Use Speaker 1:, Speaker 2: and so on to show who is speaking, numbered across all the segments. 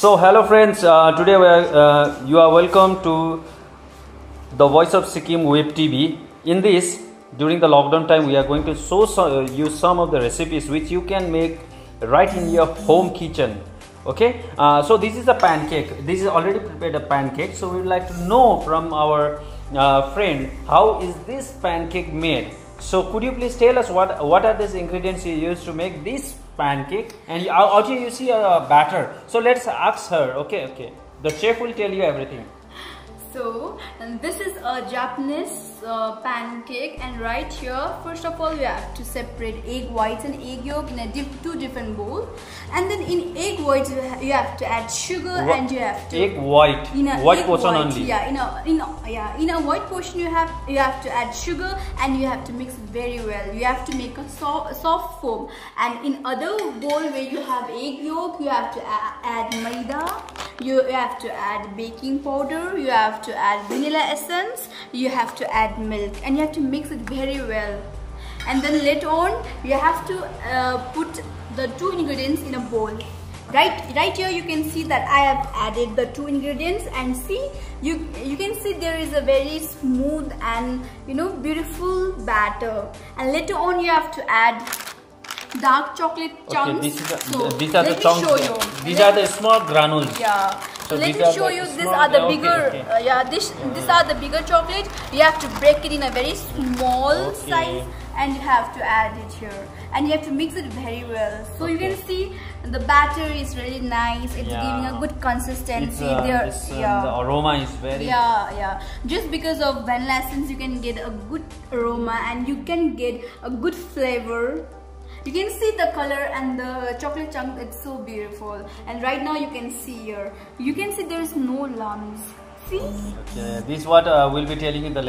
Speaker 1: So hello friends, today you are welcome to the Voice of Sikkim Web TV. In this, during the lockdown time, we are going to show you some of the recipes which you can make right in your home kitchen. Okay, so this is a pancake. This is already prepared a pancake. So we would like to know from our friend, how is this pancake made? So could you please tell us what are these ingredients you use to make this pancake? And out here you see a batter. So let's ask her. Okay. The chef will tell you everything.
Speaker 2: So this is a Japanese pancake, and right here, first of all, you have to separate egg whites and egg yolk in two different bowls, and then in egg whites you have to add sugar and you have to
Speaker 1: egg white in a white portion only.
Speaker 2: Yeah, in a white portion you have to add sugar and you have to mix it very well. You have to make a soft foam, and in other bowl where you have egg yolk, you have to add maida. You have to add baking powder, you have to add vanilla essence, you have to add milk, and you have to mix it very well. And then later on you have to put the two ingredients in a bowl. Right here you can see that I have added the two ingredients, and see you can see there is a very smooth and beautiful batter. And later on you have to add dark chocolate chunks.
Speaker 1: These are the chunks. These are the small granules.
Speaker 2: Yeah.
Speaker 1: So
Speaker 2: let me show you. These are the bigger. These are the bigger chocolate. You have to break it in a very small size, and you have to add it here, and you have to mix it very well. So you can see the batter is really nice. It's giving a good consistency.
Speaker 1: The aroma is very.
Speaker 2: Just because of vanilla essence, you can get a good aroma and you can get a good flavor. You can see the color and the chocolate chunk, it's so beautiful. And right now you can see here, you can see there is no lumps. See?
Speaker 1: Okay, this is what we'll be telling you in the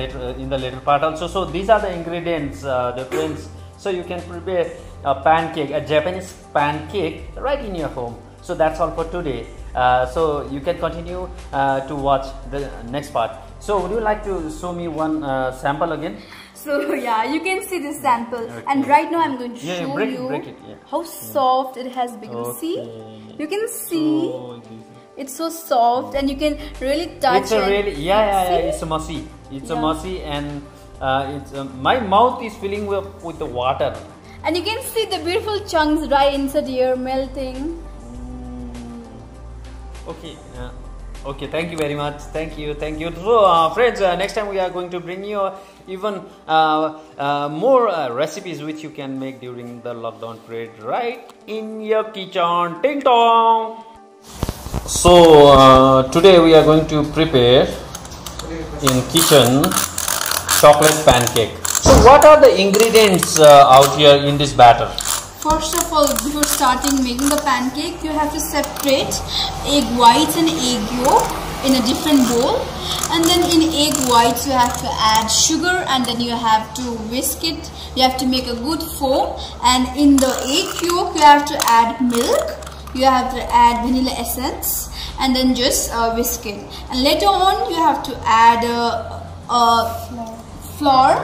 Speaker 1: later part also. So these are the ingredients, the friends. So you can prepare a pancake, a Japanese pancake right in your home. So that's all for today. So you can continue to watch the next part. So would you like to show me one sample again?
Speaker 2: So yeah, you can see this sample, and right now I'm going to show you how soft it has become. See, you can see it's so soft, and you can really touch it.
Speaker 1: It's mushy. It's mushy, and my mouth is filling with the water.
Speaker 2: And you can see the beautiful chunks right inside here melting.
Speaker 1: Okay, thank you very much. Thank you. So, friends, next time we are going to bring you even more recipes which you can make during the lockdown period right in your kitchen. Ting tong! So, today we are going to prepare in kitchen chocolate pancake. So, what are the ingredients out here in this batter?
Speaker 2: First of all, before starting making the pancake, you have to separate egg whites and egg yolk in a different bowl. And then in egg whites, you have to add sugar, and then you have to whisk it. You have to make a good foam. And in the egg yolk, you have to add milk. You have to add vanilla essence, and then just whisk it. And later on, you have to add flour,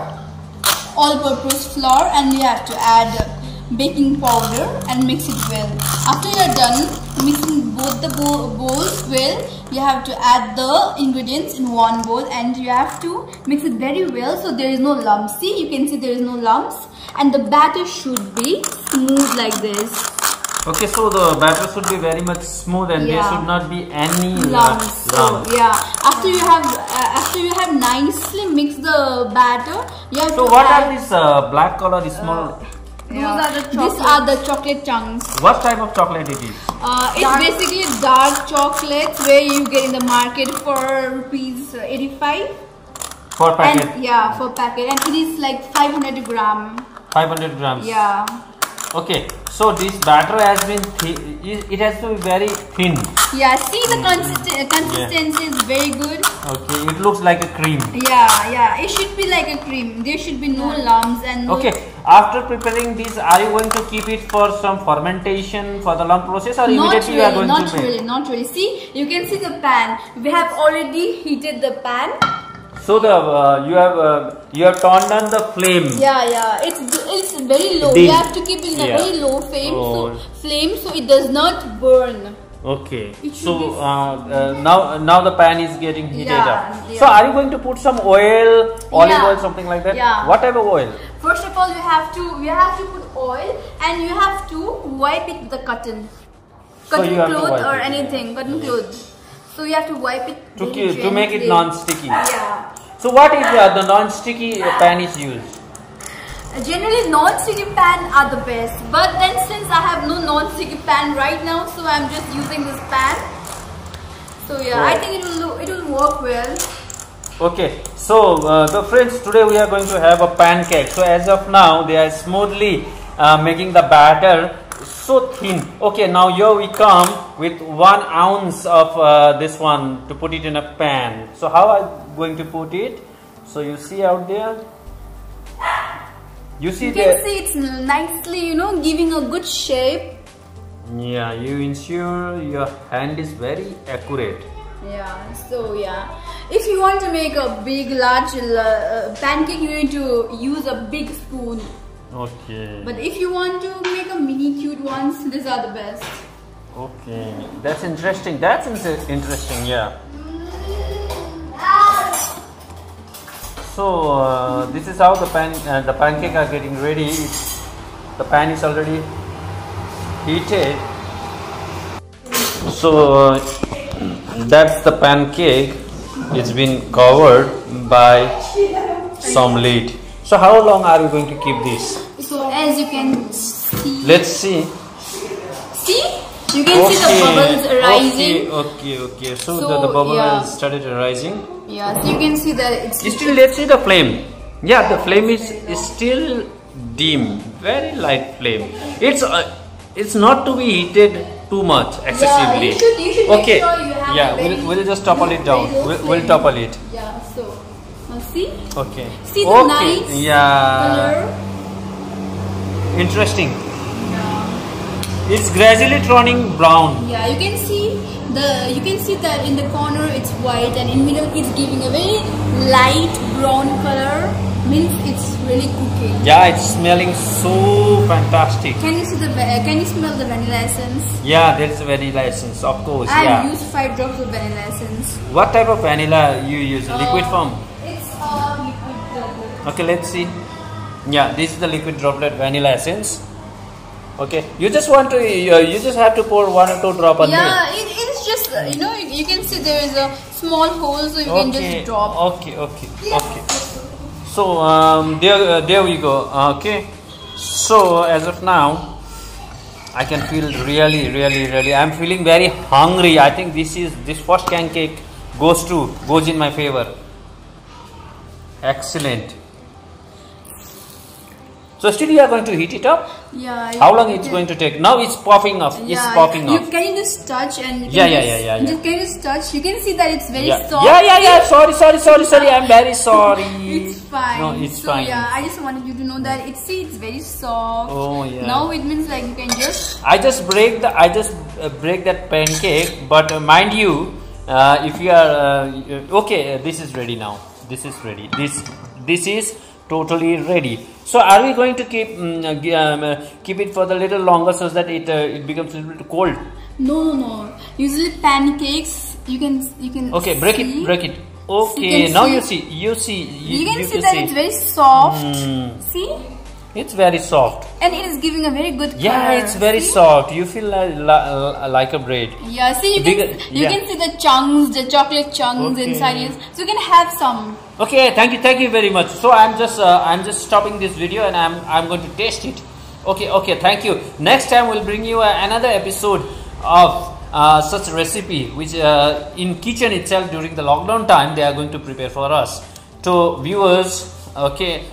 Speaker 2: all-purpose flour, and you have to add baking powder and mix it well. After you are done mixing both the bowls well, you have to add the ingredients in one bowl, and you have to mix it very well so there is no lumps. See, you can see there is no lumps, and the batter should be smooth like this.
Speaker 1: Okay, so the batter should be very much smooth, and there should not be any lumps.
Speaker 2: After you have nicely mixed the batter, you have
Speaker 1: to what are these black color small?
Speaker 2: These are the chocolate chunks.
Speaker 1: What type of chocolate it is?
Speaker 2: It's basically dark chocolate where you get in the market for ₹85
Speaker 1: for packet.
Speaker 2: And, for packet, and it is like 500 gram.
Speaker 1: 500 grams.
Speaker 2: Yeah.
Speaker 1: Okay, so this batter has been it has to be very thin.
Speaker 2: Yeah, see the consistency is very good.
Speaker 1: Okay, it looks like a cream.
Speaker 2: Yeah, it should be like a cream. There should be no lumps and no.
Speaker 1: Okay, after preparing this, are you going to keep it for some fermentation for the long process, or immediately you are going to make?
Speaker 2: Not really. See, you can see the pan. We have already heated the pan.
Speaker 1: So you have turned on the flame.
Speaker 2: It's very low. You have to keep it in a very low flame, so it does not burn.
Speaker 1: Okay.
Speaker 2: It should
Speaker 1: So
Speaker 2: be
Speaker 1: now the pan is getting heated
Speaker 2: Yeah,
Speaker 1: up.
Speaker 2: yeah.
Speaker 1: So are you going to put some oil, olive
Speaker 2: Yeah.
Speaker 1: oil, something like that?
Speaker 2: Yeah.
Speaker 1: What type of oil?
Speaker 2: First of all, you have to put oil and you have to wipe it with the cotton
Speaker 1: So you have to
Speaker 2: cloth
Speaker 1: wipe
Speaker 2: or
Speaker 1: it,
Speaker 2: anything, cotton cloth. So you have to wipe it
Speaker 1: To
Speaker 2: very
Speaker 1: to make it
Speaker 2: gently.
Speaker 1: non-sticky.
Speaker 2: Yeah.
Speaker 1: So what if the non-sticky pan is used?
Speaker 2: Generally, non-sticky pan are the best, but then since I have no non-sticky pan right now, so I'm just using this pan. So yeah, I think it will work well.
Speaker 1: Okay, so the friends, today we are going to have a pancake. So as of now, they are smoothly making the batter so thin. Okay, now here we come with 1 ounce of this one to put it in a pan. So how are you going to put it? So you see out there, you see
Speaker 2: You
Speaker 1: there.
Speaker 2: can see it's nicely, giving a good shape.
Speaker 1: Yeah, you ensure your hand is very accurate.
Speaker 2: Yeah, so yeah. If you want to make a big, large pancake, you need to use a big spoon.
Speaker 1: Okay.
Speaker 2: But if you want to make a mini cute ones, these are the best.
Speaker 1: Okay, that's interesting. That's interesting. Yeah. So this is how the pancake are getting ready. The pan is already heated. So that's the pancake. It's been covered by some lid. So how long are we going to keep this?
Speaker 2: So as you can see,
Speaker 1: Let's see.
Speaker 2: you can see the bubbles rising.
Speaker 1: Okay. So,
Speaker 2: So,
Speaker 1: the bubble
Speaker 2: yeah.
Speaker 1: has started rising.
Speaker 2: Yeah, so you can see that it's
Speaker 1: Still, let's see the flame. Yeah, the flame is still dim, very light flame. It's not to be heated too much excessively.
Speaker 2: Yeah, you should make
Speaker 1: Okay.
Speaker 2: sure you have
Speaker 1: Yeah,
Speaker 2: a very
Speaker 1: we'll just topple it down.
Speaker 2: very low
Speaker 1: We'll
Speaker 2: flame.
Speaker 1: topple it.
Speaker 2: Yeah, so now see.
Speaker 1: Okay.
Speaker 2: See the
Speaker 1: Okay.
Speaker 2: nice
Speaker 1: Yeah.
Speaker 2: color.
Speaker 1: Interesting. It's gradually turning brown.
Speaker 2: Yeah, you can see that in the corner it's white and in middle it's giving a very light brown color. Means it's really cooking.
Speaker 1: Yeah, it's smelling so fantastic.
Speaker 2: Can you smell the vanilla essence?
Speaker 1: Yeah, there's vanilla essence, of course.
Speaker 2: I
Speaker 1: Yeah.
Speaker 2: used 5 drops of vanilla essence.
Speaker 1: What type of vanilla you use? Liquid form?
Speaker 2: It's liquid droplet.
Speaker 1: Okay, let's see. Yeah, this is the liquid droplet vanilla essence. Okay, you just have to pour 1 or 2 drops on
Speaker 2: Yeah, it's just you can see there is a small hole, so you can just drop.
Speaker 1: Okay. So there we go. Okay, so as of now, I can feel really. I'm feeling very hungry. I think this first pancake goes in my favor. Excellent. So still you are going to heat it up?
Speaker 2: Yeah.
Speaker 1: How long it's going to take? Now it's popping up. It's popping up.
Speaker 2: Can you just touch and
Speaker 1: Yeah.
Speaker 2: Just can you just touch? You can see that it's very soft.
Speaker 1: Yeah. Sorry. I'm very sorry.
Speaker 2: It's fine.
Speaker 1: No, it's
Speaker 2: so,
Speaker 1: fine.
Speaker 2: Yeah, I just wanted you to know that it's very soft.
Speaker 1: Oh yeah.
Speaker 2: Now it means like you can just.
Speaker 1: I just break that pancake, but mind you, if you are okay, this is ready now. This is ready. This is totally ready. So are we going to keep it for the little longer so that it becomes a little bit cold?
Speaker 2: No. Usually pancakes you can.
Speaker 1: Okay, break it. Okay,
Speaker 2: you
Speaker 1: now
Speaker 2: see,
Speaker 1: you see.
Speaker 2: You can see that it's very soft. See,
Speaker 1: it's very soft.
Speaker 2: and it is giving a very good color.
Speaker 1: Yeah, it's very
Speaker 2: See?
Speaker 1: soft. You feel like a bread.
Speaker 2: Yeah, see you can see the chunks, the chocolate chunks
Speaker 1: Okay.
Speaker 2: inside it. So you can have some.
Speaker 1: Okay, thank you very much. So I'm just stopping this video and I'm going to taste it. Okay, thank you. Next time we'll bring you another episode of such recipe which in kitchen itself during the lockdown time they are going to prepare for us. So viewers, okay.